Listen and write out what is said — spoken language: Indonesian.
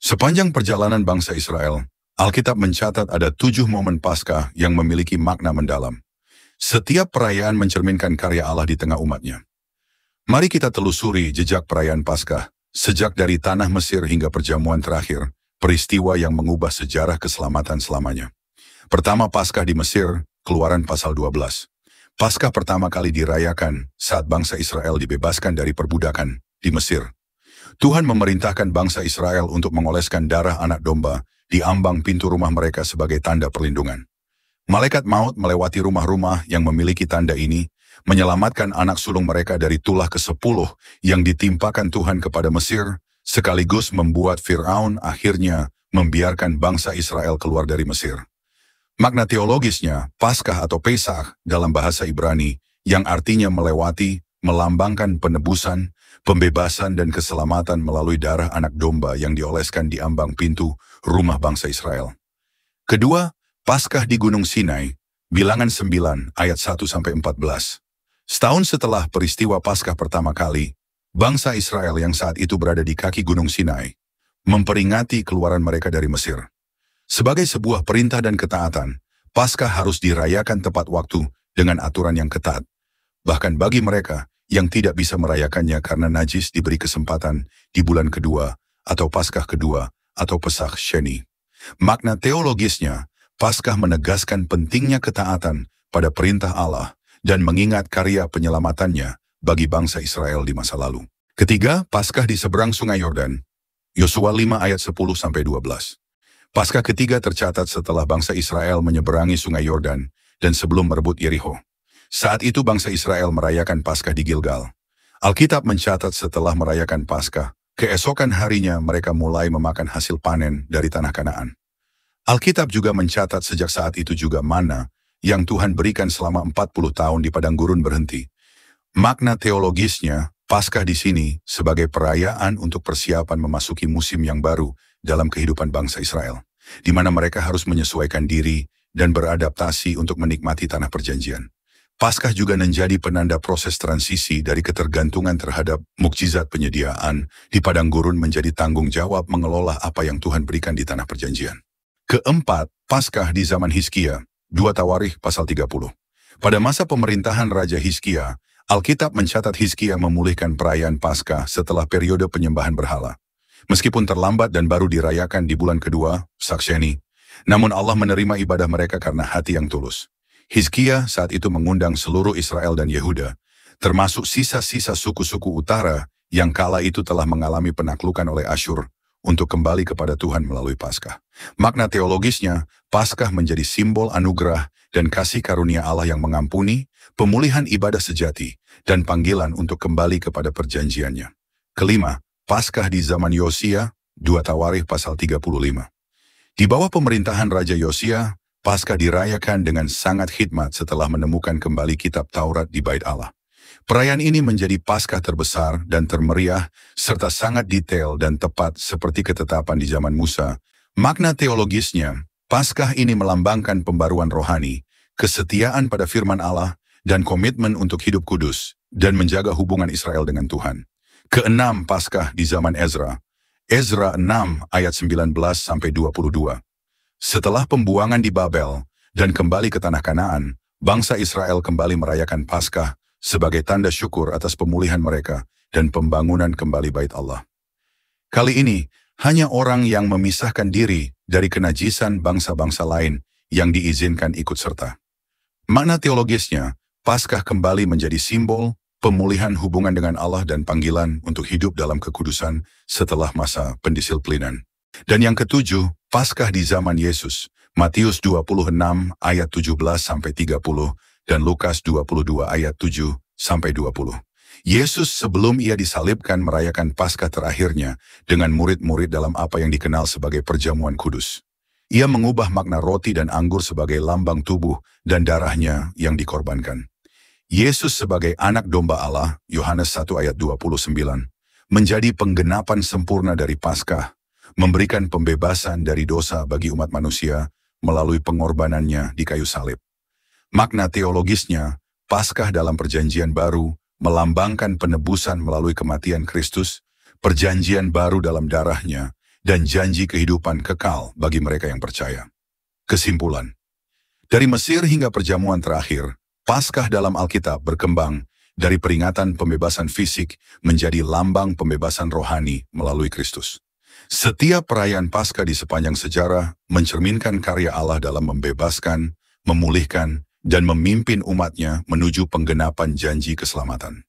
Sepanjang perjalanan bangsa Israel, Alkitab mencatat ada 7 momen Paskah yang memiliki makna mendalam. Setiap perayaan mencerminkan karya Allah di tengah umatnya. Mari kita telusuri jejak perayaan Paskah, sejak dari tanah Mesir hingga perjamuan terakhir, peristiwa yang mengubah sejarah keselamatan selamanya. Pertama, Paskah di Mesir, Keluaran pasal 12. Paskah pertama kali dirayakan saat bangsa Israel dibebaskan dari perbudakan di Mesir. Tuhan memerintahkan bangsa Israel untuk mengoleskan darah anak domba di ambang pintu rumah mereka sebagai tanda perlindungan. Malaikat maut melewati rumah-rumah yang memiliki tanda ini, menyelamatkan anak sulung mereka dari tulah ke-10 yang ditimpakan Tuhan kepada Mesir, sekaligus membuat Firaun akhirnya membiarkan bangsa Israel keluar dari Mesir. Makna teologisnya, Paskah atau Pesach dalam bahasa Ibrani, yang artinya melewati, melambangkan penebusan, pembebasan dan keselamatan melalui darah anak domba yang dioleskan di ambang pintu rumah bangsa Israel. Kedua, Paskah di Gunung Sinai, Bilangan 9 ayat 1-14. Setahun setelah peristiwa Paskah pertama kali, bangsa Israel yang saat itu berada di kaki Gunung Sinai, memperingati keluaran mereka dari Mesir. Sebagai sebuah perintah dan ketaatan, Paskah harus dirayakan tepat waktu dengan aturan yang ketat. Bahkan bagi mereka yang tidak bisa merayakannya karena najis diberi kesempatan di bulan kedua atau Paskah kedua atau Pesach Sheni. Makna teologisnya, Paskah menegaskan pentingnya ketaatan pada perintah Allah dan mengingat karya penyelamatannya bagi bangsa Israel di masa lalu. Ketiga, Paskah di seberang Sungai Yordan, Yosua 5 ayat 10-12. Paskah ketiga tercatat setelah bangsa Israel menyeberangi Sungai Yordan dan sebelum merebut Yerikho. Saat itu bangsa Israel merayakan Paskah di Gilgal. Alkitab mencatat setelah merayakan Paskah, keesokan harinya mereka mulai memakan hasil panen dari tanah Kanaan. Alkitab juga mencatat sejak saat itu juga mana yang Tuhan berikan selama 40 tahun di padang gurun berhenti. Makna teologisnya, Paskah di sini sebagai perayaan untuk persiapan memasuki musim yang baru dalam kehidupan bangsa Israel, di mana mereka harus menyesuaikan diri dan beradaptasi untuk menikmati tanah perjanjian. Paskah juga menjadi penanda proses transisi dari ketergantungan terhadap mukjizat penyediaan di padang gurun menjadi tanggung jawab mengelola apa yang Tuhan berikan di tanah perjanjian. Keempat, Paskah di zaman Hizkia, 2 Tawarikh pasal 30. Pada masa pemerintahan Raja Hizkia, Alkitab mencatat Hizkia memulihkan perayaan Paskah setelah periode penyembahan berhala. Meskipun terlambat dan baru dirayakan di bulan kedua, Pesach Sheni, namun Allah menerima ibadah mereka karena hati yang tulus. Hizkia saat itu mengundang seluruh Israel dan Yehuda, termasuk sisa-sisa suku-suku utara yang kala itu telah mengalami penaklukan oleh Asyur, untuk kembali kepada Tuhan melalui Paskah. Makna teologisnya, Paskah menjadi simbol anugerah dan kasih karunia Allah yang mengampuni, pemulihan ibadah sejati, dan panggilan untuk kembali kepada perjanjiannya. Kelima, Paskah di zaman Yosia, 2 Tawarikh pasal 35. Di bawah pemerintahan Raja Yosia, Paskah dirayakan dengan sangat khidmat setelah menemukan kembali kitab Taurat di Bait Allah. Perayaan ini menjadi Paskah terbesar dan termeriah, serta sangat detail dan tepat seperti ketetapan di zaman Musa. Makna teologisnya, Paskah ini melambangkan pembaruan rohani, kesetiaan pada firman Allah, dan komitmen untuk hidup kudus, dan menjaga hubungan Israel dengan Tuhan. Keenam, Paskah di zaman Ezra. Ezra 6 ayat 19-22. Setelah pembuangan di Babel dan kembali ke tanah Kanaan, bangsa Israel kembali merayakan Paskah sebagai tanda syukur atas pemulihan mereka dan pembangunan kembali Bait Allah. Kali ini, hanya orang yang memisahkan diri dari kenajisan bangsa-bangsa lain yang diizinkan ikut serta. Makna teologisnya, Paskah kembali menjadi simbol pemulihan hubungan dengan Allah dan panggilan untuk hidup dalam kekudusan setelah masa pendisiplinan. Dan yang ketujuh, Paskah di zaman Yesus, Matius 26 ayat 17-30 dan Lukas 22 ayat 7-20. Yesus sebelum ia disalibkan merayakan Paskah terakhirnya dengan murid-murid dalam apa yang dikenal sebagai perjamuan kudus. Ia mengubah makna roti dan anggur sebagai lambang tubuh dan darahnya yang dikorbankan. Yesus sebagai anak domba Allah, Yohanes 1 ayat 29, menjadi penggenapan sempurna dari Paskah, memberikan pembebasan dari dosa bagi umat manusia melalui pengorbanannya di kayu salib. Makna teologisnya, Paskah dalam perjanjian baru, melambangkan penebusan melalui kematian Kristus, perjanjian baru dalam darahnya, dan janji kehidupan kekal bagi mereka yang percaya. Kesimpulan, dari Mesir hingga perjamuan terakhir, Paskah dalam Alkitab berkembang dari peringatan pembebasan fisik menjadi lambang pembebasan rohani melalui Kristus. Setiap perayaan Paskah di sepanjang sejarah mencerminkan karya Allah dalam membebaskan, memulihkan, dan memimpin umatnya menuju penggenapan janji keselamatan.